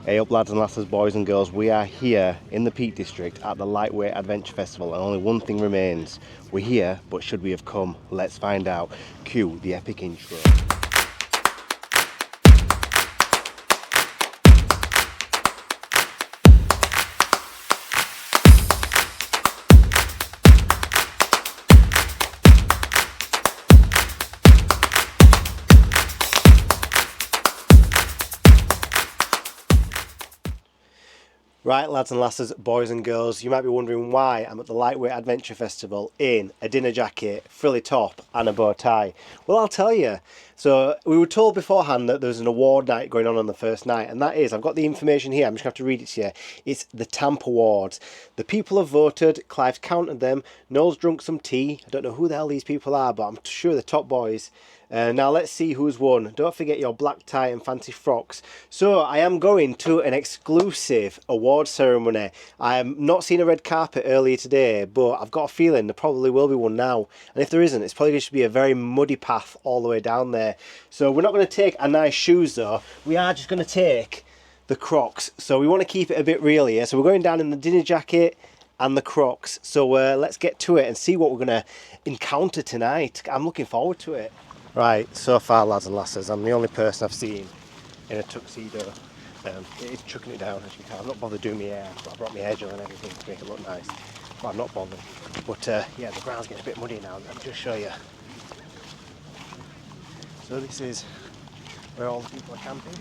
Hey up lads and lasses, boys and girls, we are here in the Peak District at the Lightweight Adventure Festival and only one thing remains. We're here, but should we have come? Let's find out. Cue the epic intro. Right lads and lasses, boys and girls, you might be wondering why I'm at the Lightweight Adventure Festival in a dinner jacket, frilly top and a bow tie. Well, I'll tell you. So we were told beforehand that there's an award night going on the first night, and that is, I've got the information here, I'm just going to have to read it to you. It's the Tamp Awards. The people have voted, Clive's counted them, Noel's drunk some tea. I don't know who the hell these people are, but I'm sure they're top boys. Now let's see who's won. Don't forget your black tie and fancy frocks. So I am going to an exclusive award ceremony. I am not seeing a red carpet earlier today, but I've got a feeling there probably will be one now. And if there isn't, it's probably going to be a very muddy path all the way down there. So we're not going to take our nice shoes though. We are just going to take the Crocs. So we want to keep it a bit real here. So we're going down in the dinner jacket and the Crocs. So let's get to it and see what we're going to encounter tonight. I'm looking forward to it. Right, so far lads and lasses, I'm the only person I've seen in a tuxedo. It's chucking it down as you can. I'm not bothered doing my hair, but I brought my hair gel and everything to make it look nice. But I'm not bothered. But yeah, the ground's getting a bit muddy now. Let me just show you. So this is where all the people are camping.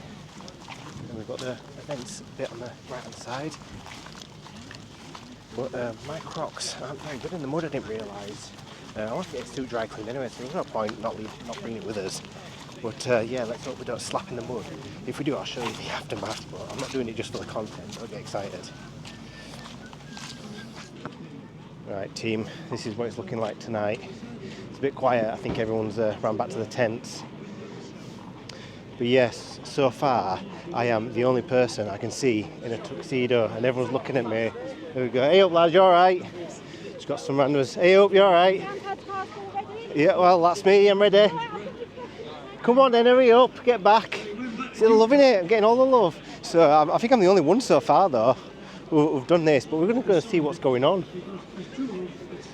And we've got the events bit on the right hand side. But my Crocs aren't very good in the mud, I didn't realise. I want to get a suit dry cleaned anyway, so there's no point not bringing it with us. But yeah, let's hope we don't slap in the mud. If we do, I'll show you the aftermath, but I'm not doing it just for the content, don't get excited. Right team, this is what it's looking like tonight. It's a bit quiet, I think everyone's ran back to the tents. But yes, so far, I am the only person I can see in a tuxedo, and everyone's looking at me. There we go. Hey up lads, you alright? Just got some randoms. Hey up, you alright? Yeah, well that's me, I'm ready. Come on then, hurry up, get back. Still loving it, I'm getting all the love. So I think I'm the only one so far though who've done this, but we're going to go see what's going on.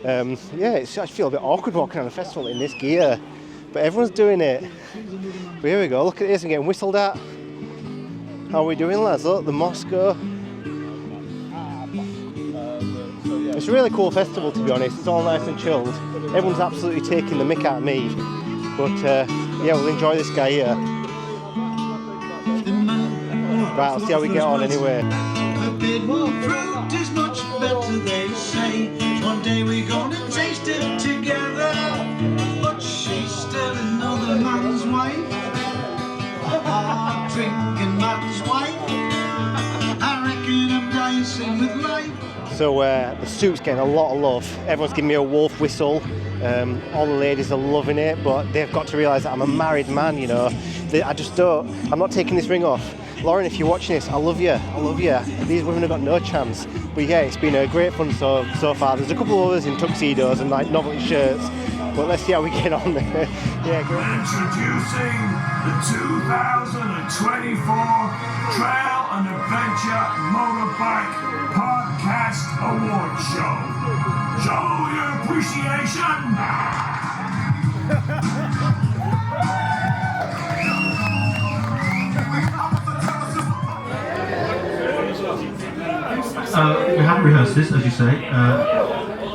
Yeah, I feel a bit awkward walking on a festival in this gear, but everyone's doing it. But here we go, look at this, I'm getting whistled at. How are we doing lads? Look, the Moscow. It's a really cool festival to be honest, it's all nice and chilled. Everyone's absolutely taking the mick out of me. But yeah, we'll enjoy this guy here. Right, I'll see how we get on anyway. A bit more fruit is much better, they say. One day we're gonna taste it together. But she's still another man's wife. A hard drinking man's wife. I reckon I'm dicing with life. So the suit's getting a lot of love. Everyone's giving me a wolf whistle. All the ladies are loving it, but they've got to realise that I'm a married man, you know. I just don't, I'm not taking this ring off. Lauren, if you're watching this, I love you, I love you. These women have got no chance. But yeah, it's been a great fun so far. There's a couple of others in tuxedos and like novelty shirts, but let's see how we get on there. Yeah, go. Introducing the 2024 Trail and Adventure Motorbike Podcast Award Show. Show your appreciation! We haven't rehearsed this, as you say.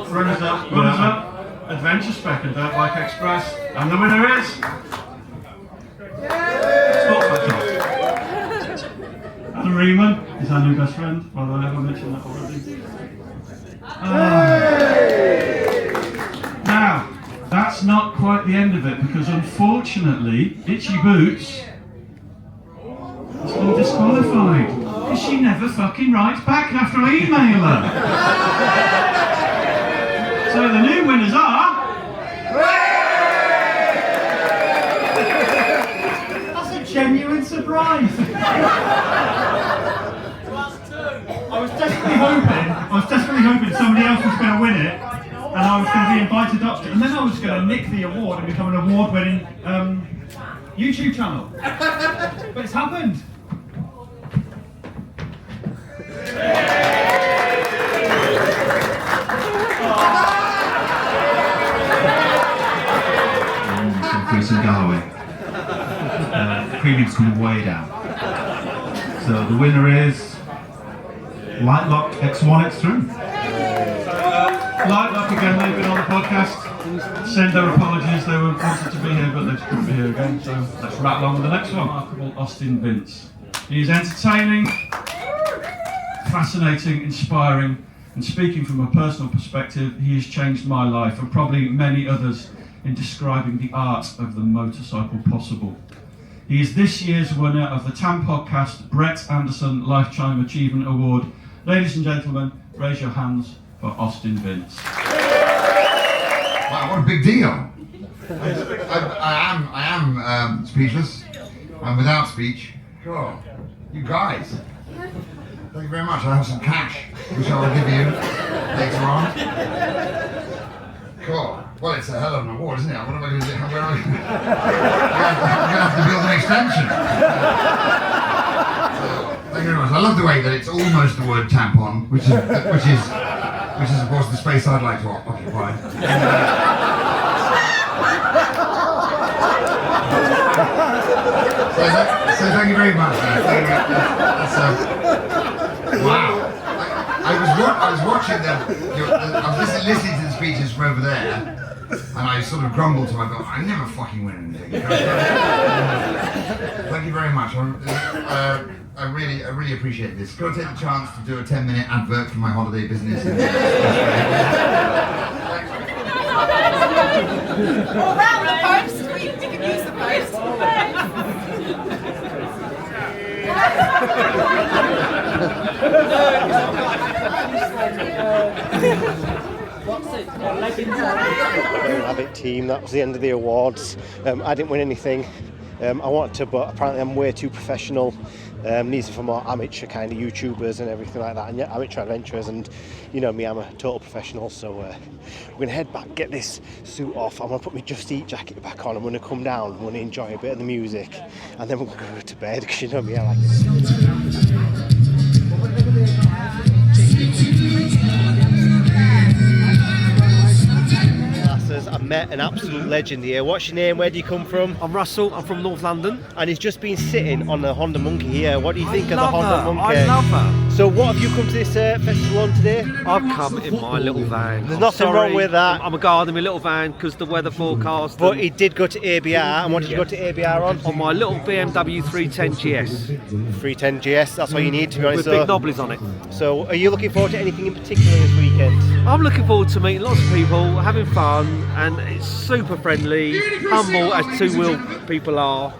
Runners up, Adventure Spec and Dirt Bike Express, and the winner is... Adam Riemann is our new best friend, by the way, I mentioned that already. Now, that's not quite the end of it, because unfortunately, Itchy Boots has been disqualified. Because she never fucking writes back after I email her. So the new winners are... That's a genuine surprise. I was desperately hoping somebody else was going to win it, and I was going to be invited up to, and then I was going to nick the award and become an award-winning YouTube channel. But it's happened. waves come way down. So the winner is Lightlock X1 X3. Lightlock again, they've been on the podcast. Send their apologies, they were wanted to be here, but they couldn't be here again. So let's rattle on with the next one. Remarkable Austin Vince. He is entertaining, fascinating, inspiring, and speaking from a personal perspective, he has changed my life and probably many others in describing the art of the motorcycle possible. He is this year's winner of the TAM Podcast Brett Anderson Lifetime Achievement Award. Ladies and gentlemen, raise your hands for Austin Vince. Wow, what a big deal! I am speechless. I'm without speech. Cool. You guys, thank you very much. I have some cash, which I will give you later on. Cool. Well, it's a hell of an award, isn't it? What am I going to do? I'm going to have to build an extension. So, thank you very much. I love the way that it's almost the word tampon, which is of course the space I'd like to occupy. So thank you very much. Wow. I was watching I was listening to the speeches from over there, and I sort of grumbled to myself, I never fucking win anything. Thank you very much. I really appreciate this. Could I take the chance to do a 10-minute advert for my holiday business? All round the post, we can use the post. Have it team, that was the end of the awards. I didn't win anything. I wanted to, but apparently I'm way too professional. These are for more amateur kind of YouTubers and everything like that, and yeah, amateur adventurers, and you know me, I'm a total professional, so we're going to head back, get this suit off, I'm going to put my Just Eat jacket back on, I'm going to come down, I'm going to enjoy a bit of the music, and then we're going to go to bed, because you know me, I like it. I've met an absolute legend here. What's your name? Where do you come from? I'm Russell, I'm from North London. And he's just been sitting on the Honda Monkey here. What do you think of the love Honda her. Monkey? I love her. So what have you come to this festival on today? I've come in my little van. There's I'm nothing sorry, wrong with that. I'm a guard in my little van because the weather forecast. But he did go to ABR, and what did you go to ABR on? On my little BMW 310 GS. 310 GS, that's what you need, to be honest. With big knobblies on it. So are you looking forward to anything in particular this weekend? I'm looking forward to meeting lots of people, having fun, and it's super friendly, humble as two-wheel people are.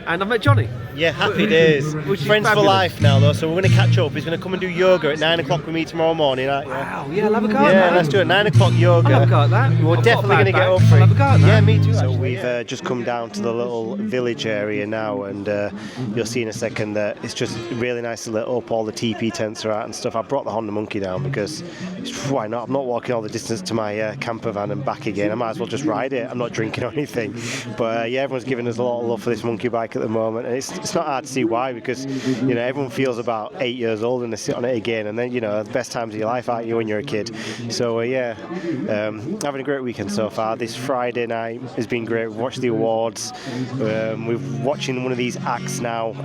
And I met Johnny. Yeah, happy days. Which is Friends for fabulous. life now though, so we're going to catch up. He's going to come and do yoga at 9 o'clock with me tomorrow morning, aren't you? Wow, yeah, I'll have a go at Yeah, that. let's do it. 9 o'clock yoga. I'll have a go at that. We're I've definitely got a going to bad get back. up for I'll it. have a go at that. Yeah, me too. So we've just come down to the little village area now, and you'll see in a second that it's just really nice to lit up. All the TP tents are out and stuff. I brought the Honda Monkey down because why not? I'm not walking all the distance to my camper van and back again. I might as well just ride it. I'm not drinking or anything. But yeah, everyone's giving us a lot of love for this monkey bike at the moment, and it's not hard to see why, because you know everyone feels about 8 years old and they sit on it again, and then you know the best times of your life, aren't you, when you're a kid? So yeah, having a great weekend so far. This Friday night has been great. We've watched the awards. We're watching one of these acts now.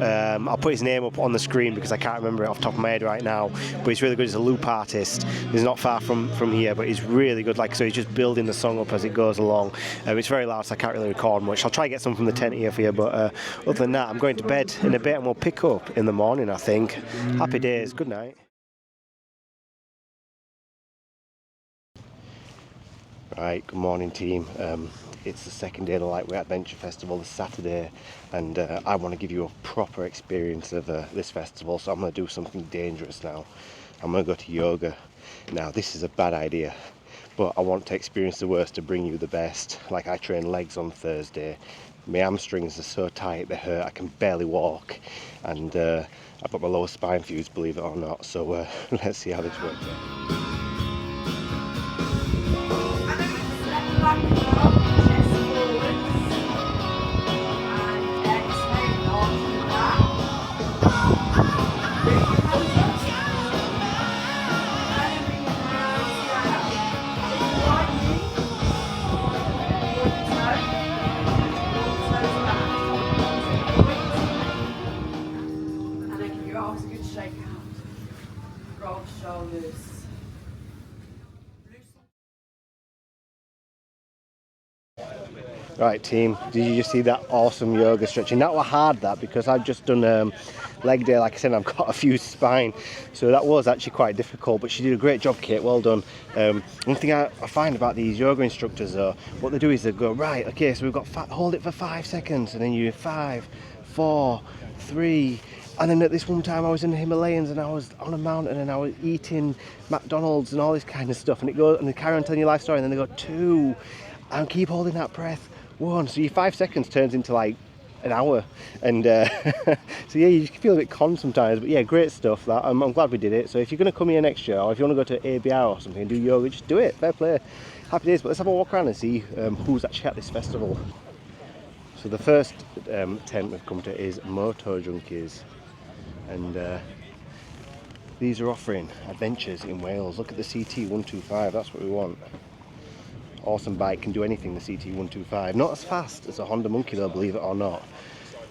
I'll put his name up on the screen because I can't remember it off the top of my head right now, but he's really good. He's a loop artist. He's not far from here, but he's really good. Like, so he's just building the song up as it goes along. It's very loud, so I can't really record much. I'll try to get some from the tent here for you, but other than that, I'm going to bed in a bit and we'll pick up in the morning, I think. Happy days. Good night. Right, good morning team. It's the second day of the Lightweight Adventure Festival, this Saturday, and I want to give you a proper experience of this festival, so I'm going to do something dangerous now. I'm going to go to yoga. Now this is a bad idea, but I want to experience the worst to bring you the best. Like, I train legs on Thursday, my hamstrings are so tight they hurt, I can barely walk, and I've got my lower spine fused, believe it or not, so let's see how this works out. your arms a good shake out. Roll the shoulders. Right team, did you just see that awesome yoga stretching? That was hard, that, because I've just done leg day. Like I said, I've got a fused spine, so that was actually quite difficult, but she did a great job, Kate, well done. One thing I find about these yoga instructors though, what they do is they go, right, okay, so we've got hold it for 5 seconds, and then you 5, 4, 3, and then at this one time I was in the Himalayas and I was on a mountain and I was eating McDonald's and all this kind of stuff, and it goes, and they carry on telling your life story, and then they go 2, and keep holding that breath, 1, so your 5 seconds turns into like an hour, and so yeah, you feel a bit con sometimes, but yeah, great stuff. That I'm glad we did it. So if you're going to come here next year, or if you want to go to ABR or something and do yoga, just do it. Fair play, happy days. But let's have a walk around and see who's actually at this festival. So the first tent we've come to is Moto Junkies, and these are offering adventures in Wales. Look at the CT125, that's what we want. Awesome bike, can do anything, the CT125. Not as fast as a Honda Monkey though, believe it or not.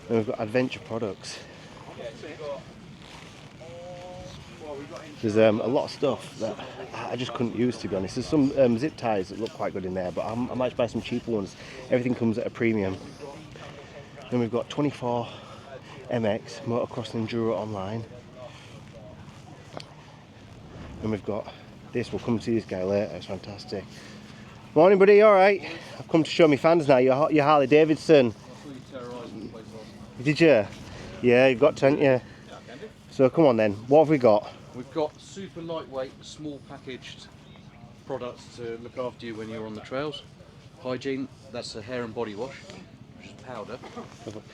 And we've got adventure products. There's a lot of stuff that I just couldn't use, to be honest. There's some zip ties that look quite good in there, but I might buy some cheaper ones. Everything comes at a premium. Then we've got 24 MX Motocross Enduro Online. And we've got this, we'll come see this guy later, it's fantastic. Morning buddy, you alright? I've come to show my fans now, your Harley Davidson. Did you? Yeah, you've got to, haven't you? So come on then, what have we got? We've got super lightweight, small packaged products to look after you when you're on the trails. Hygiene, that's a hair and body wash, which is powder.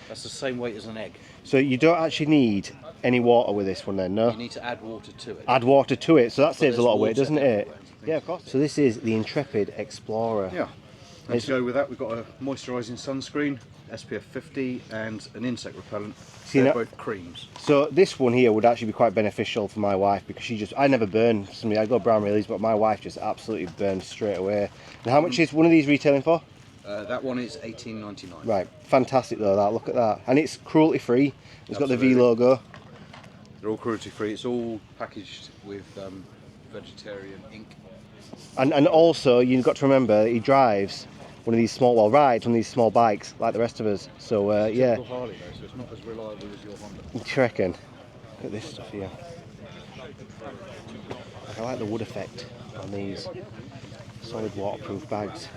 That's the same weight as an egg. So you don't actually need any water with this one then, no? You need to add water to it. Add water to it, so that saves a lot of water weight, doesn't it? everywhere. Yeah, of course. So this is the Intrepid Explorer. Yeah. And to go with that, we've got a moisturising sunscreen, SPF 50, and an insect repellent. They're both creams. So this one here would actually be quite beneficial for my wife, because I never burn. I go brown release, but my wife just absolutely burns straight away. And how much is one of these retailing for? That one is $18.99. Right, fantastic though, that, look at that. And it's cruelty free, it's got the V logo. They're all cruelty free, it's all packaged with vegetarian ink. And also, you've got to remember, he drives one of these rides one of these small bikes like the rest of us. So yeah. It's Harley though, so it's not as reliable as your Honda. You reckon? Look at this stuff here. I like the wood effect on these solid waterproof bags.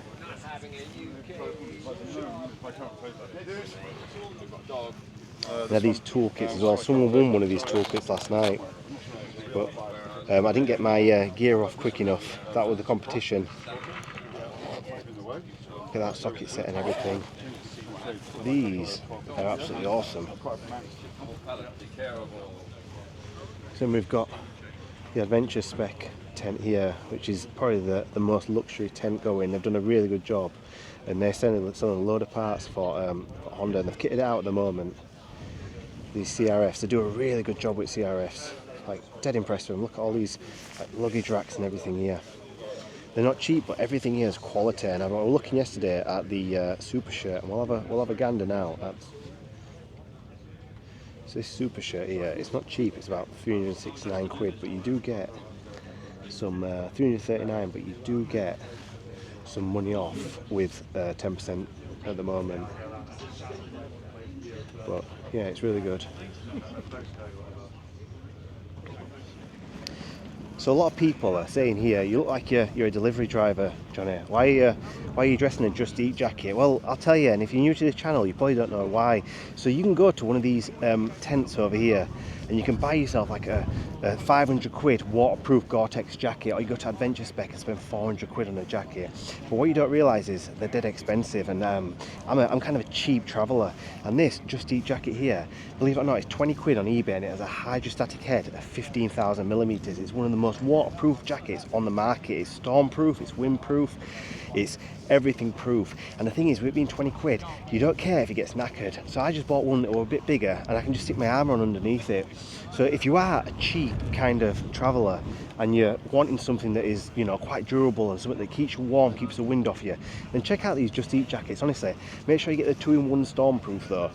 They're these toolkits as well. Someone won one of these toolkits last night, but I didn't get my gear off quick enough. That was the competition. Look at that socket set and everything. These are absolutely awesome. Then we've got the Adventure Spec tent here, which is probably the most luxury tent going. They've done a really good job, and they're selling a load of parts for Honda, and they've kitted it out at the moment. These CRFs, they do a really good job with CRFs. Like, dead impressed with them. Look at all these like, luggage racks and everything here. They're not cheap, but everything here is quality. And I was looking yesterday at the super shirt, and we'll have a gander now. So this super shirt here, it's not cheap. It's about 369 quid, but you do get some 339, but you do get some money off with 10% at the moment. But yeah, it's really good. So a lot of people are saying here, you look like you're a delivery driver, Johnny. Why are you dressed in a Just Eat jacket? Well, I'll tell you, and if you're new to this channel, you probably don't know why. So you can go to one of these tents over here, and you can buy yourself like a 500 quid waterproof Gore-Tex jacket, or you go to Adventure Spec and spend 400 quid on a jacket. But what you don't realise is they're dead expensive, and I'm kind of a cheap traveller. And this Just Eat jacket here, believe it or not, it's 20 quid on eBay, and it has a hydrostatic head of 15,000 millimeters. It's one of the most waterproof jackets on the market. It's stormproof, it's windproof, it's everything proof. And the thing is, with it being 20 quid, you don't care if it gets knackered. So I just bought one that was a bit bigger, and I can just stick my arm on underneath it. So if you are a cheap kind of traveller and you're wanting something that is, you know, quite durable and something that keeps you warm, keeps the wind off you, then check out these Just Eat jackets. Honestly, make sure you get the 2-in-1 stormproof though.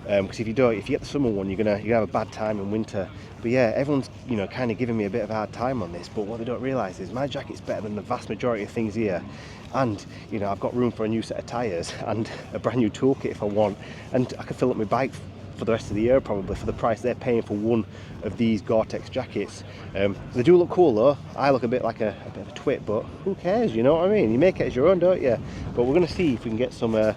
because if you get the summer one, you're gonna have a bad time in winter. But yeah, everyone's kind of giving me a bit of a hard time on this, but what they don't realise is my jacket's better than the vast majority of things here, and I've got room for a new set of tyres and a brand new toolkit if I want, and I can fill up my bike for the rest of the year probably for the price they're paying for one of these Gore-Tex jackets. They do look cool though. I look a bit like a bit of a twit, but who cares, you know what I mean? You make it as your own, don't you? But we're going to see if we can get some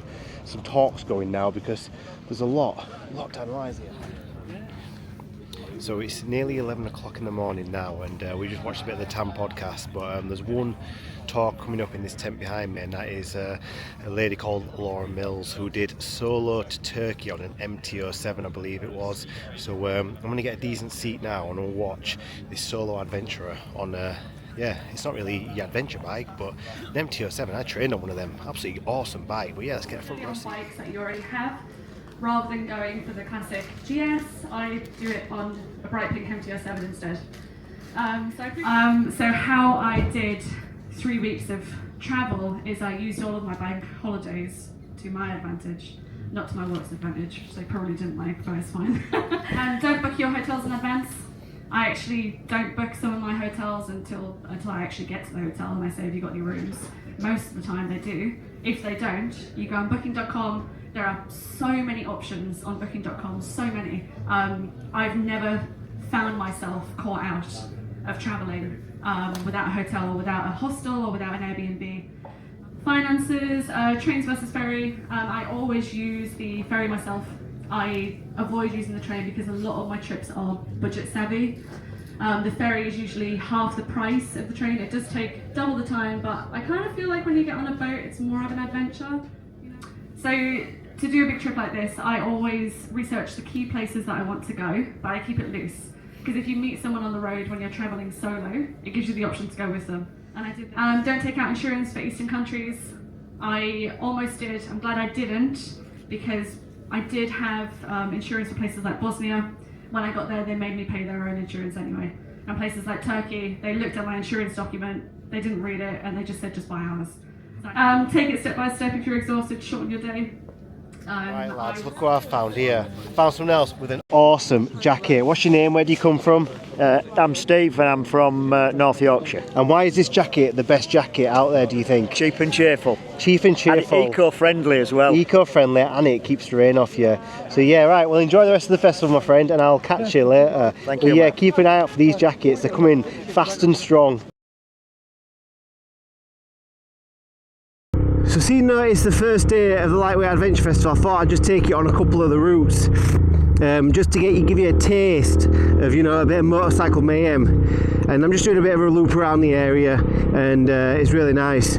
talks going now, because there's a lot to analyse here. So it's nearly 11 o'clock in the morning now, and we just watched a bit of the TAM podcast, but there's one talk coming up in this tent behind me, and that is a lady called Laura Mills, who did solo to Turkey on an MT-07, I believe it was. So I'm going to get a decent seat now and I'll watch this solo adventurer on it's not really your adventure bike, but an MT-07. I trained on one of them, absolutely awesome bike. But yeah, let's get a front row seat. Bikes that you already have, rather than going for the classic GS, I do it on a bright pink MT-07 instead. So how I did 3 weeks of travel is I used all of my bank holidays to my advantage, not to my work's advantage, which they probably didn't like, but it's fine. And don't book your hotels in advance. I actually don't book some of my hotels until I actually get to the hotel, and I say, have you got any rooms? Most of the time they do. If they don't, you go on booking.com. There are so many options on booking.com, so many. I've never found myself caught out of traveling without a hotel or without a hostel or without an Airbnb. Finances, trains versus ferry. I always use the ferry myself. I avoid using the train because a lot of my trips are budget savvy. The ferry is usually half the price of the train. It does take double the time, but I kind of feel like when you get on a boat, it's more of an adventure. So to do a big trip like this, I always research the key places that I want to go, but I keep it loose. Because if you meet someone on the road when you're traveling solo, it gives you the option to go with them. And I did that. Don't take out insurance for Eastern countries. I almost did. I'm glad I didn't, because I did have insurance for places like Bosnia. When I got there, they made me pay their own insurance anyway. And places like Turkey, they looked at my insurance document, they didn't read it, and they just said, just buy ours. Take it step by step. If you're exhausted, shorten your day. Right lads, look what I've found here. Found someone else with an awesome jacket. What's your name? Where do you come from? I'm Steve and I'm from North Yorkshire. And why is this jacket the best jacket out there, do you think? Cheap and cheerful. Cheap and cheerful. And eco-friendly as well. Eco-friendly, and it keeps the rain off you. So yeah, right, well enjoy the rest of the festival, my friend, and I'll catch you later. Thank you. Yeah, keep an eye out for these jackets. They're coming fast and strong. So seeing that it's the first day of the Lightweight Adventure Festival, I thought I'd just take you on a couple of the routes, just to give you a taste of, a bit of motorcycle mayhem. And I'm just doing a bit of a loop around the area, and it's really nice.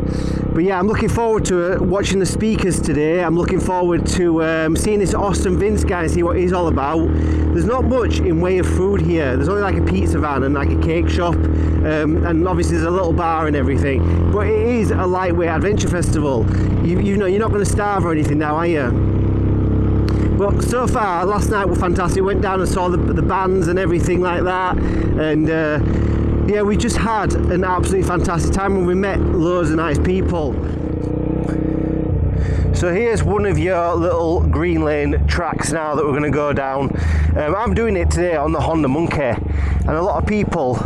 But yeah, I'm looking forward to watching the speakers today. I'm looking forward to seeing this Austin Vince guy and see what he's all about. There's not much in way of food here. There's only like a pizza van and like a cake shop, and obviously there's a little bar and everything. But it is a lightweight adventure festival. You know, you're not going to starve or anything now, are you? But so far, last night was fantastic. Went down and saw the bands and everything like that, and yeah, we just had an absolutely fantastic time when we met loads of nice people. So here's one of your little green lane tracks now that we're going to go down. I'm doing it today on the Honda Monkey, and a lot of people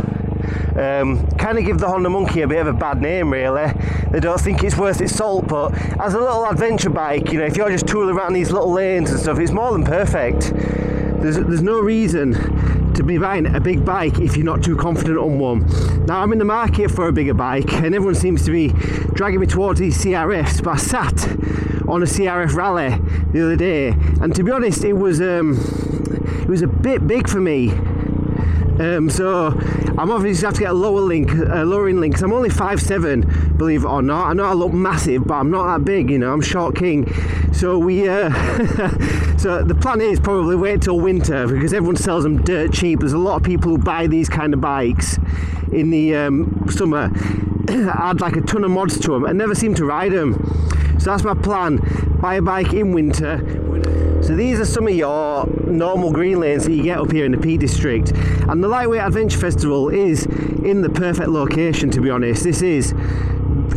kind of give the Honda Monkey a bit of a bad name, really. They don't think it's worth its salt, but as a little adventure bike, if you're just tooling around these little lanes and stuff, it's more than perfect. There's no reason to be buying a big bike if you're not too confident on one. Now I'm in the market for a bigger bike, and everyone seems to be dragging me towards these CRFs, but I sat on a CRF rally the other day, and to be honest, it was a bit big for me. So I'm obviously have to get a lowering link, because I'm only 5'7", believe it or not. I know I look massive, but I'm not that big, I'm short king. So we so the plan is probably wait till winter, because everyone sells them dirt cheap. There's a lot of people who buy these kind of bikes in the summer, add like a ton of mods to them and never seem to ride them. So that's my plan, buy a bike in winter. So these are some of your normal green lanes that you get up here in the Peak District, and the Lightweight Adventure Festival is in the perfect location, to be honest. This is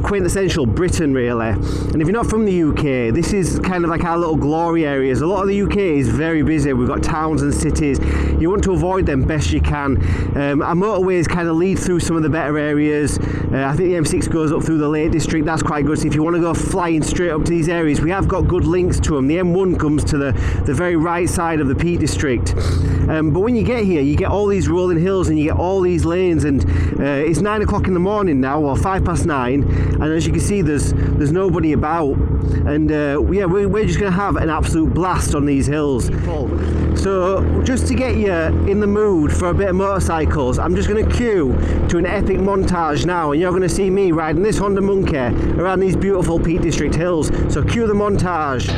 quintessential Britain really, and if you're not from the UK, this is kind of like our little glory areas. A lot of the UK is very busy. We've got towns and cities. You want to avoid them best you can. Our motorways kind of lead through some of the better areas. I think the M6 goes up through the Lake District. That's quite good. So if you want to go flying straight up to these areas, we have got good links to them. The M1 comes to the very right side of the Peak District, but when you get here, you get all these rolling hills and you get all these lanes, and it's 9 o'clock in the morning now, or 9:05, and as you can see, there's nobody about, and yeah, we're just going to have an absolute blast on these hills. So just to get you in the mood for a bit of motorcycles, I'm just going to cue to an epic montage now, and you're going to see me riding this Honda Monkey around these beautiful Peak District hills. So cue the montage.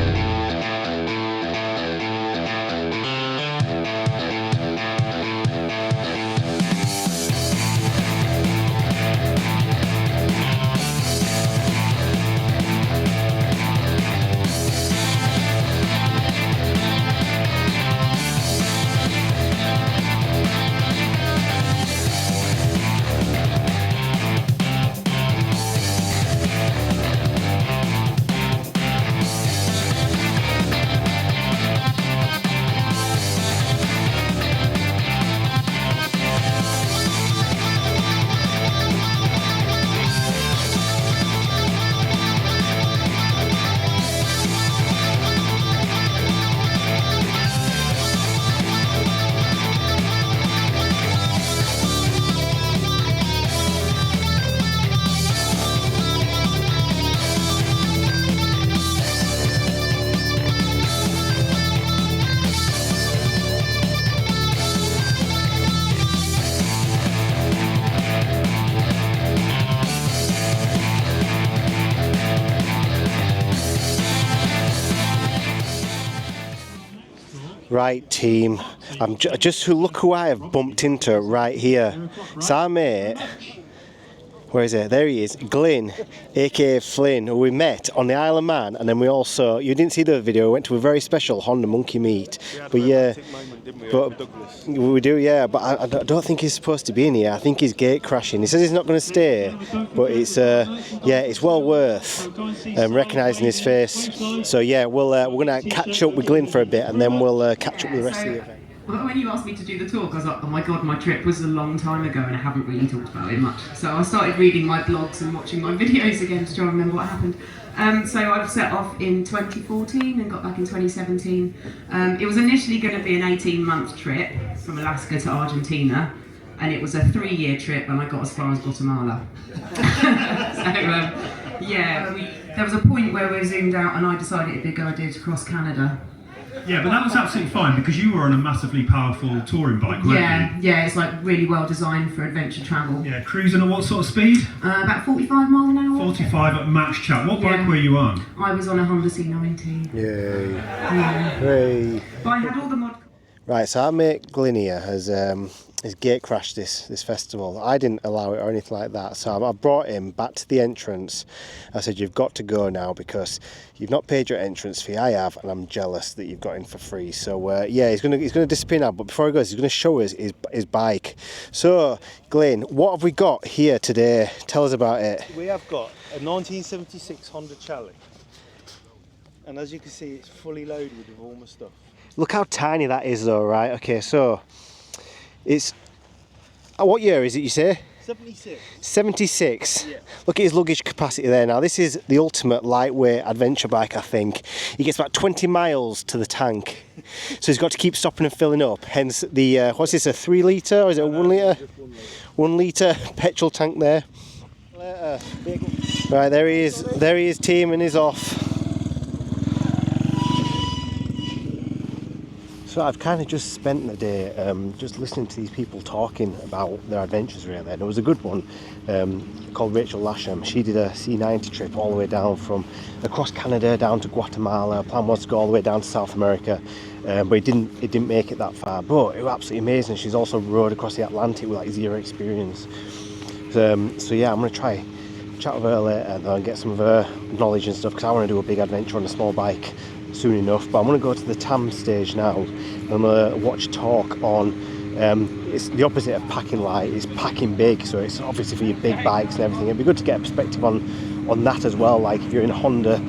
Right, team, I'm just look who I have bumped into right here. It's our mate, where is it? There he is, Glyn, aka Flynn, who we met on the Isle of Man, and then we also, you didn't see the video, we went to a very special Honda Monkey meet. But yeah, we do, yeah, but I don't think he's supposed to be in here. I think he's gate crashing. He says he's not going to stay, but it's yeah, it's well worth recognising his face. So yeah, we're going to catch up with Glyn for a bit, and then we'll catch up with the rest of the event. When you asked me to do the talk, I was like, oh my god, my trip was a long time ago and I haven't really talked about it much. So I started reading my blogs and watching my videos again to try and remember what happened. So I set off in 2014 and got back in 2017. It was initially going to be an 18-month trip from Alaska to Argentina, and it was a 3-year trip, and I got as far as Guatemala. So yeah, there was a point where we zoomed out and I decided it'd be a good idea to cross Canada. Yeah, but that was absolutely fine because you were on a massively powerful touring bike, weren't you? Yeah, it's like really well designed for adventure travel. Yeah, cruising at what sort of speed? About 45 miles an hour. 45 at max chat. What bike were you on? I was on a Honda C90. Yay. Yeah. Hooray. But I had all the mod. Right, so our mate Glyn here has gate crashed this festival. I didn't allow it or anything like that, so I brought him back to the entrance. I said, you've got to go now because you've not paid your entrance fee. I have, and I'm jealous that you've got in for free. So yeah, he's gonna disappear now, but before he goes, he's gonna show us his bike. So Glyn, what have we got here today? Tell us about it. We have got a 1976 Honda Challenge, and as you can see, it's fully loaded with all my stuff. Look how tiny that is though, right? Okay, so it's, what year is it, you say? 76. 76. Yeah. Look at his luggage capacity there. Now this is the ultimate lightweight adventure bike, I think. He gets about 20 miles to the tank. So he's got to keep stopping and filling up. Hence the, what's this, a 3 litre or is it a 1 litre? 1 litre petrol tank there. Right, there he is, team, and he's off. So I've kind of just spent the day just listening to these people talking about their adventures really, and it was a good one called Rachel Lasham. She did a C90 trip all the way down from across Canada down to Guatemala. Her plan was to go all the way down to South America, but it didn't make it that far, but it was absolutely amazing. She's also rode across the Atlantic with like zero experience. So yeah, I'm going to try chat with her later and then get some of her knowledge and stuff, because I want to do a big adventure on a small bike soon enough. But I'm going to go to the TAM stage now and I'm going to watch talk on it's the opposite of packing light. It's packing big, so it's obviously for your big bikes and everything. It'd be good to get a perspective on that as well. Like if you're in a Honda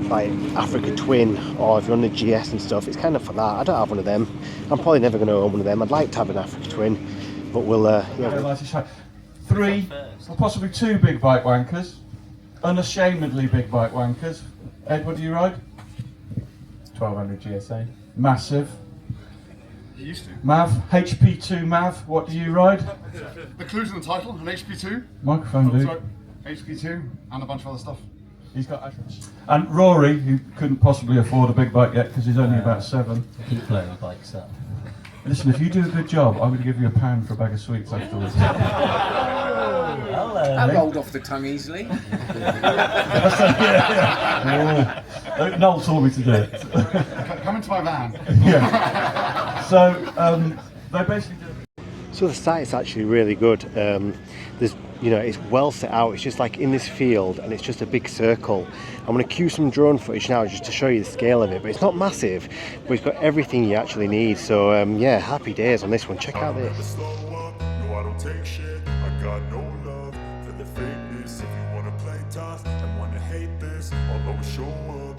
like Africa Twin, or if you're on the GS and stuff, it's kind of for that. I don't have one of them. I'm probably never going to own one of them. I'd like to have an Africa Twin, but we'll yeah. 3 or possibly 2 big bike wankers, unashamedly big bike wankers. Ed, what do you ride? 1200 GSA, massive. You used to. Mav, HP2 Mav, what do you ride? The clue's in the title, an HP2. Microphone, dude. Sorry, HP2 and a bunch of other stuff. He's got. And Rory, who couldn't possibly afford a big bike yet because he's only about 7. Keep blowing bikes up. Listen, if you do a good job, I'm going to give you £1 for a bag of sweets afterwards. Hello. That rolled off the tongue easily. Oh, Noel told me to do it. Come into my van. Yeah. So they basically do. So the site's actually really good. There's, you know, it's well set out. It's just like in this field, and it's just a big circle. I'm going to cue some drone footage now just to show you the scale of it. But it's not massive, but it's got everything you actually need. So yeah, happy days on this one. Check out this. No, I don't take shit. I got no love for the fakeness. If you wanna play tough and wanna hate this, I'll always show up.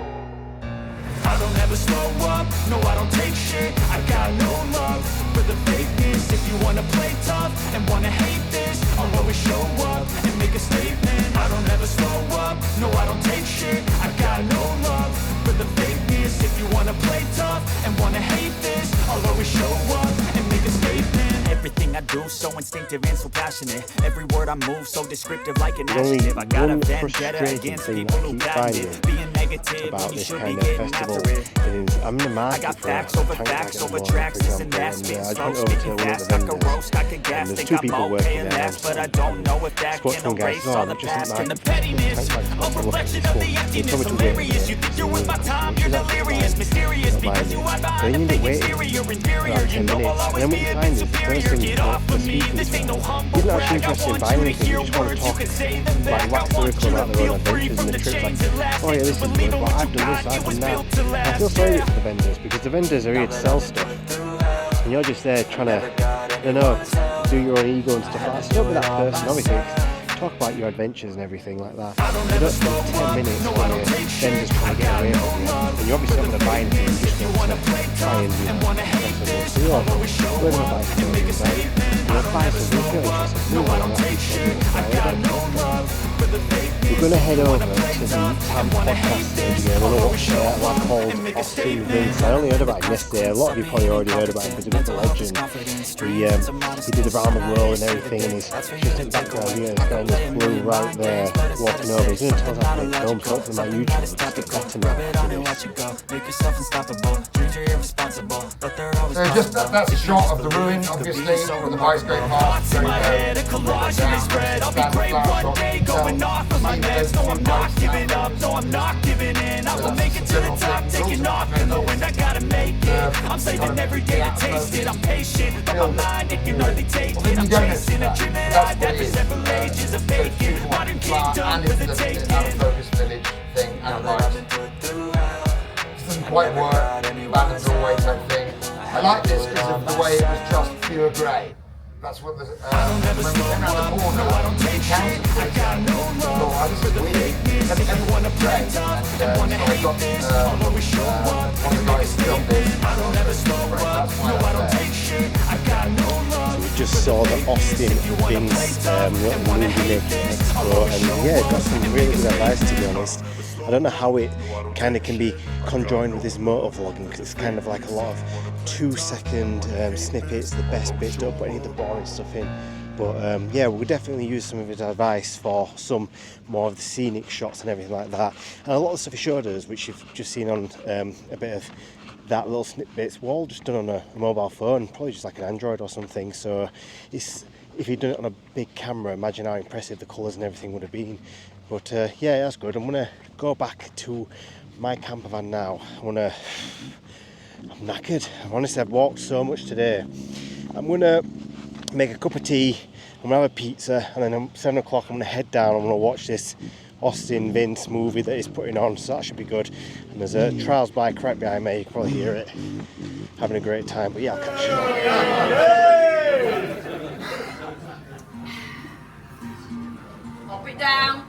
I don't ever slow up. No, I don't take shit. I got no love for the fakeness. If you wanna play tough and wanna hate this, I'll always show up and make a statement. I don't ever slow up. No, I don't take shit. I got no love for the fakeness. If you wanna play tough and wanna hate this, I'll always show up and make a statement. Everything I do so instinctive and so passionate. Every word I move so descriptive like an adjective. I got a vendetta against people who patent it. Being negative when you should be getting after it. I got facts over tracks, this and that. Spitting slow, speaking fast, I can roast, I can gas. Think I'm okay and that, but I don't know if that can erase all the past and the pettiness. A reflection of the emptiness, hilarious. You think you're worth my time, you're delirious. Mysterious because you are behind the fake exterior. Inferior, you know I'll always be a bit superior. Get off of me, this ain't no humble brag. I want you to hear words, you can say them back. I want you to feel free from the chains that last. Oh yeah, this is good, but I've done this, I've done that. I feel sorry for the vendors, because the vendors are here to sell stuff, and you're just there trying to, you know, do your own ego and stuff like that. So don't be that person, obviously. Talk about your adventures and everything like that. You don't spend 10 minutes when your vendors trying to get away from you, and you're obviously not going to buy anything, you just want to try and do that. So you're going to buy something, you'll buy something, feel interested, we're going to head over to the TAM podcast page again. We're going to watch a lad called Austin Vince. I only heard about him yesterday. A lot of you probably already heard about him because he's a legend. He did around the world and everything, and he's just in the background here. This guy in this blue right there walking over. He's going to tell us how to make films. Hopefully my YouTube will just get better now. Just that's a shot of the ruin, obviously, where the bikes go past. No, I'm not giving up, no, I'm not giving in. I will make it to the top, taking off in the wind, I gotta make it. I'm saving every day to taste it, I'm patient, but my mind, it can hardly take it. I'm chasing a dream that I had for several ages of faking. Modern kingdom with a taking. Village thing, and it doesn't quite work, abandoned away type thing. I like this because of the way it was just pure grey. That's what the, when we came around the corner, the council place, oh, this is weird. Everyone to play. So I got one of the guys who filmed this. That's why we just saw the Austin Vince movie Expo, and yeah, it got some really good advice, to be honest. I don't know how it kind of can be conjoined with his motor vlogging, because it's kind of like a lot of 2-second snippets, the best bits, don't put any of the boring stuff in. But yeah, we'll definitely use some of his advice for some more of the scenic shots and everything like that. And a lot of stuff he showed us, which you've just seen on a bit of that little snippets, were all just done on a mobile phone, probably just like an Android or something. So it's, if he'd done it on a big camera, imagine how impressive the colours and everything would have been. But yeah, that's good. I'm gonna go back to my camper van now. I'm knackered. Honestly, I've walked so much today. I'm gonna make a cup of tea, I'm gonna have a pizza, and then at 7 o'clock I'm gonna head down. I'm gonna watch this Austin Vince movie that he's putting on, so that should be good. And there's a trials bike right behind me, you can probably hear it. Having a great time, but yeah, I'll catch you. Pop it down,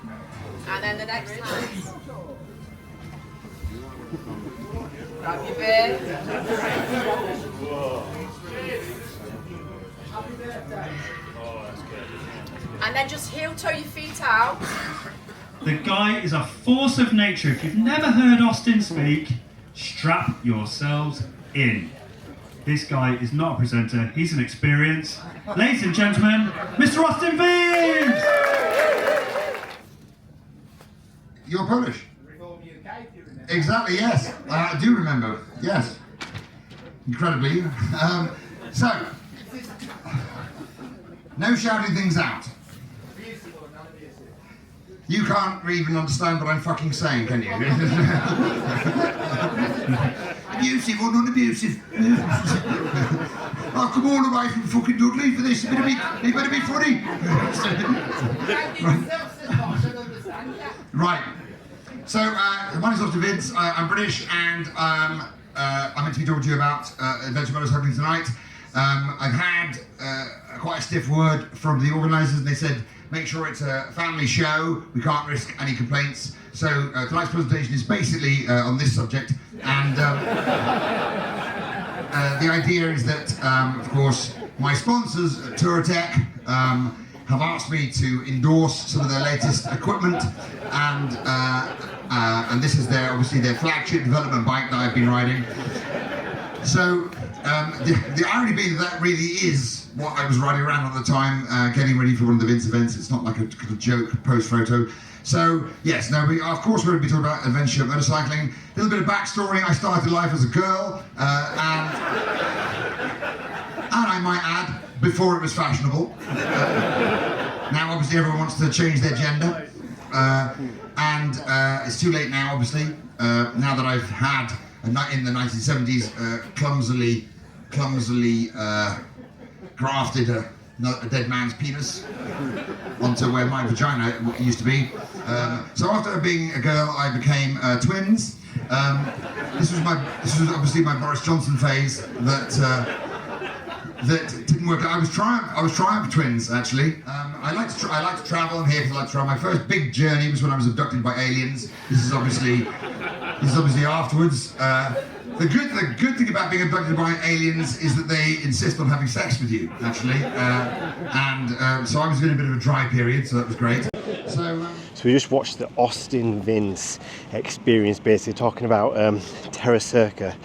and then the next hand. Grab your beer. And then just heel toe your feet out. The guy is a force of nature. If you've never heard Austin speak, strap yourselves in. This guy is not a presenter, he's an experience. Ladies and gentlemen, Mr. Austin Vince! You're Polish? Exactly, yes. I do remember, yes. Incredibly. So, no shouting things out. You can't even understand what I'm fucking saying, can you? Abusive or non-abusive? I've come all the way from fucking Dudley for this. You better be funny. Right. So, my name's Austin Vince. I'm British, and I'm meant to be talking to you about adventure motorcycling tonight. I've had quite a stiff word from the organisers, and they said, make sure it's a family show, we can't risk any complaints. So tonight's presentation is basically on this subject, and the idea is that, of course, my sponsors, Touratech, have asked me to endorse some of their latest equipment, and this is obviously their flagship development bike that I've been riding. So the irony being that really is what I was riding around at the time, getting ready for one of the Vince events. It's not like a kind of joke post photo. So yes, now of course we're going to be talking about adventure motorcycling. A little bit of backstory: I started life as a girl, and I might add, before it was fashionable. Now obviously everyone wants to change their gender, and it's too late now. Obviously, now that I've had in the 1970s clumsily grafted a dead man's penis onto where my vagina used to be. So after being a girl, I became twins. This was obviously my Boris Johnson phase that didn't work. I was trying for twins actually. I like to travel. I'm here because I like to travel. My first big journey was when I was abducted by aliens. This is obviously afterwards. The good thing about being abducted by aliens is that they insist on having sex with you, actually. So I was in a bit of a dry period, so that was great. So we just watched the Austin Vince experience, basically talking about Terra Circa,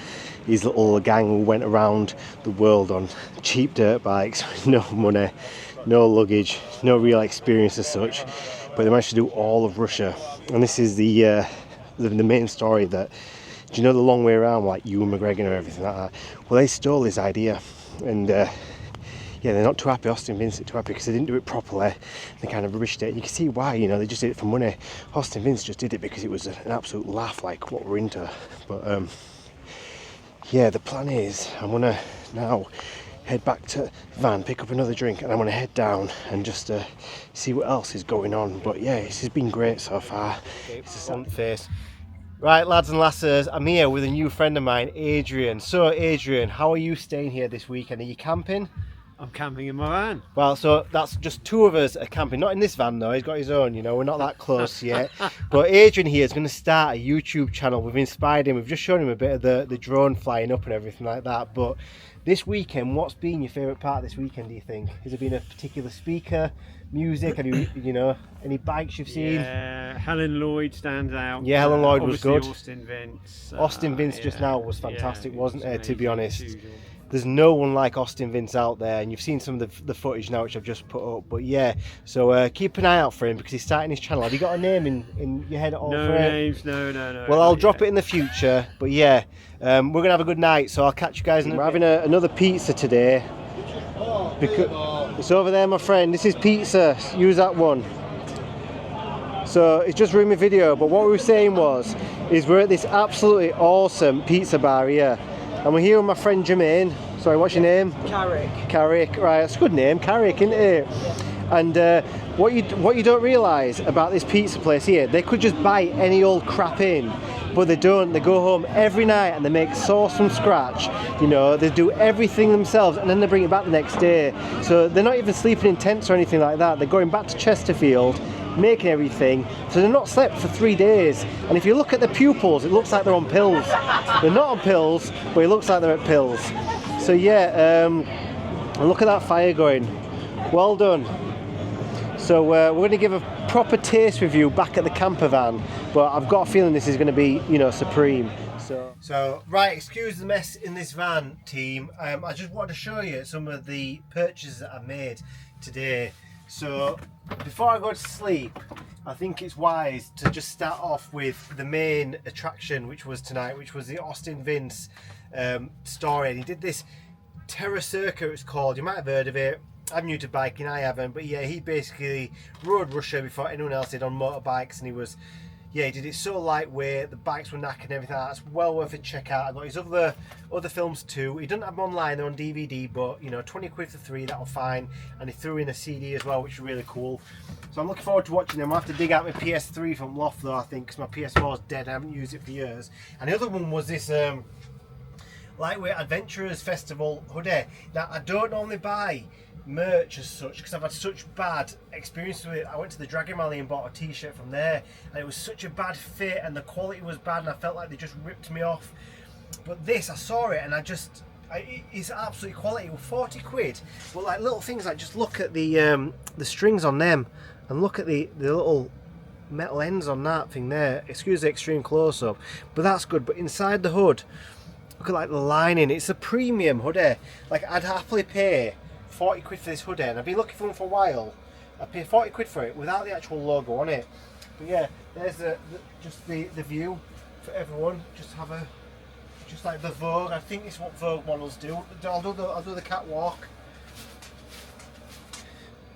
his little gang who went around the world on cheap dirt bikes with no money, no luggage, no real experience as such, but they managed to do all of Russia. And this is the main story that, do you know the long way around, like Ewan McGregor and everything like that? Well, they stole his idea, and yeah, they're not too happy. Austin Vince is too happy because they didn't do it properly. They kind of rubbished it, and you can see why. You know, they just did it for money. Austin Vince just did it because it was an absolute laugh, like what we're into. But yeah, the plan is I'm gonna now head back to the van, pick up another drink, and I'm gonna head down and just see what else is going on. But yeah, this has been great so far. It's a front face. Right, lads and lasses, I'm here with a new friend of mine, Adrian. So, Adrian, how are you staying here this weekend? Are you camping? I'm camping in my van. Well, so that's just two of us are camping. Not in this van though, he's got his own, you know, we're not that close yet. But Adrian here is going to start a YouTube channel. We've inspired him, we've just shown him a bit of the drone flying up and everything like that. But this weekend, what's been your favourite part of this weekend, do you think? Has there been a particular speaker, music, have you know, any bikes you've seen? Yeah, Helen Lloyd stands out. Yeah, Helen Lloyd was good. Austin Vince. Austin Vince just now was fantastic, wasn't it, to be honest? There's no one like Austin Vince out there, and you've seen some of the footage now which I've just put up. But yeah, so keep an eye out for him because he's starting his channel. Have you got a name in your head at all? No for names, it? no. Well, I'll drop it in the future. But yeah, we're gonna have a good night, so I'll catch you guys. We're having another pizza today. Because it's over there, my friend. This is pizza. Use that one. So it's just ruined my video. But what we were saying is we're at this absolutely awesome pizza bar here. And we're here with my friend Jermaine. Sorry, what's your name? Carrick. Carrick, right, that's a good name, Carrick, isn't it? And what you don't realise about this pizza place here, they could just buy any old crap in, but they don't. They go home every night and they make sauce from scratch. You know, they do everything themselves, and then they bring it back the next day. So they're not even sleeping in tents or anything like that. They're going back to Chesterfield, making everything. So they're not slept for 3 days. And if you look at the pupils, it looks like they're on pills. They're not on pills, but it looks like they're at pills. So yeah, and look at that fire going. Well done. So we're going to give a proper taste review back at the camper van, but I've got a feeling this is going to be, you know, supreme. So right, excuse the mess in this van, team. I just wanted to show you some of the purchases that I made today. So before I go to sleep, I think it's wise to just start off with the main attraction, which was tonight, which was the Austin Vince story. And he did this Terra Circa, it's called. You might have heard of it. I'm new to biking, I haven't, but yeah, he basically rode Russia before anyone else did on motorbikes, and he was, yeah, he did it so lightweight, the bikes were knackered and everything like that. It's well worth a check out. I got his other films too. He doesn't have them online, they're on DVD, but you know, 20 quid for 3, that'll fine. And he threw in a CD as well, which is really cool. So I'm looking forward to watching them. I'll have to dig out my PS3 from Loft though, I think, because my PS4 is dead, I haven't used it for years. And the other one was this Lightweight Adventurers Festival hoodie. Now, I don't normally buy merch as such because I've had such bad experience with it. I went to the Dragon Rally and bought a t-shirt from there, and it was such a bad fit and the quality was bad, and I felt like they just ripped me off. But this, I saw it and it's absolutely quality. It was 40 quid, but like little things like, just look at the strings on them and look at the little metal ends on that thing there. Excuse the extreme close-up, but that's good. But inside the hood, look at like the lining. It's a premium hoodie. Like, I'd happily pay 40 quid for this hoodie, and I've been looking for one for a while. I paid 40 quid for it without the actual logo on it. But yeah, there's just the view for everyone. Just have a, just like the Vogue. I think it's what Vogue models do. I'll do the catwalk.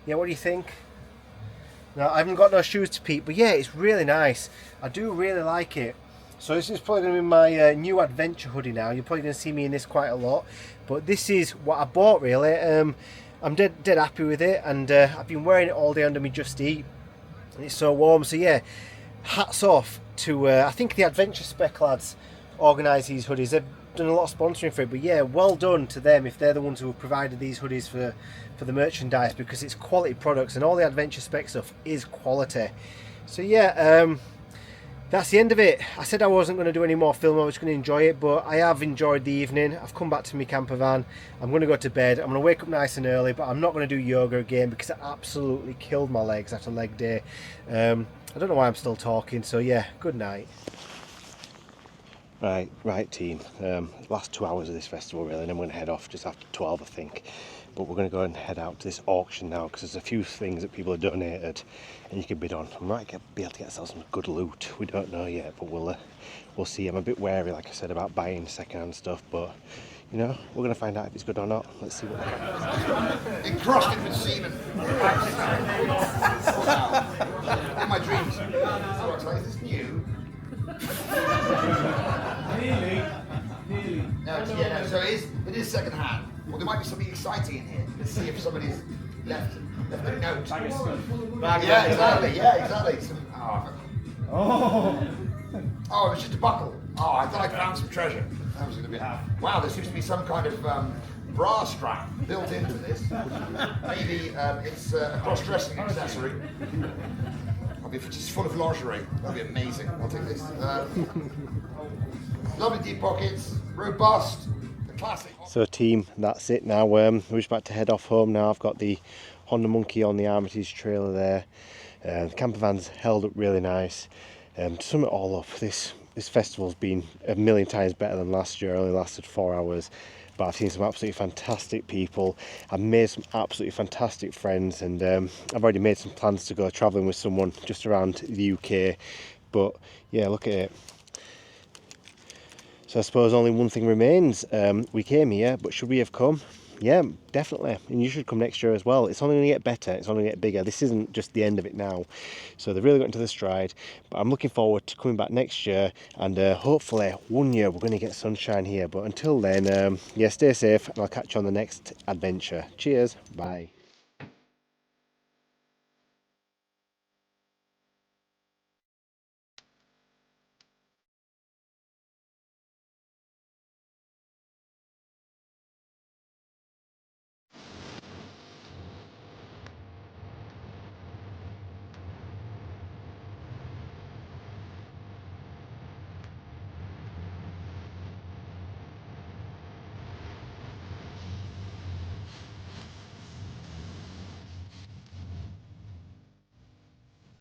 Yeah, what do you think? No, I haven't got no shoes to peep, but yeah, it's really nice. I do really like it. So this is probably going to be my new adventure hoodie now. You're probably going to see me in this quite a lot. But this is what I bought really. I'm dead happy with it, and I've been wearing it all day under my Just Eat. And it's so warm. So yeah, hats off to, I think the Adventure Spec lads organise these hoodies. They've done a lot of sponsoring for it. But yeah, well done to them if they're the ones who have provided these hoodies for the merchandise, because it's quality products and all the Adventure Spec stuff is quality. So yeah, that's the end of it. I said I wasn't going to do any more film, I was going to enjoy it, but I have enjoyed the evening. I've come back to my camper van. I'm going to go to bed. I'm going to wake up nice and early, but I'm not going to do yoga again because I absolutely killed my legs after leg day. I don't know why I'm still talking, so yeah, good night. Right team, last 2 hours of this festival really, and I'm going to head off just after 12 I think. But we're going to go and head out to this auction now, because there's a few things that people have donated and you can bid on. I might be able to get ourselves some good loot. We don't know yet, but we'll see. I'm a bit wary, like I said, about buying second-hand stuff, but you know, we're going to find out if it's good or not. Let's see what they got. Encrusted with semen. In my dreams. Is this new? Nearly. No, yeah, no, so it is second hand. Well, there might be something exciting in here. Let's see if somebody's left a note. Yeah, exactly. Oh, it was just a buckle. Oh, I thought I found some treasure. That was going to be. Wow, there seems to be some kind of bra strap built into this. Maybe it's a cross-dressing accessory. If it's just full of lingerie, that'd be amazing. I'll take this. Lovely deep pockets, robust, the classic. So team, that's it now. We're just about to head off home now. I've got the Honda Monkey on the Armitage trailer there. The camper van's held up really nice. To sum it all up, this festival's been a million times better than last year. It only lasted 4 hours. But I've seen some absolutely fantastic people. I've made some absolutely fantastic friends, and I've already made some plans to go travelling with someone just around the UK. But yeah, look at it. So I suppose only one thing remains. We came here, but should we have come? Yeah, definitely. And you should come next year as well. It's only going to get better. It's only going to get bigger. This isn't just the end of it now. So they've really got into the stride. But I'm looking forward to coming back next year. And hopefully one year we're going to get sunshine here. But until then, yeah, stay safe. And I'll catch you on the next adventure. Cheers. Bye.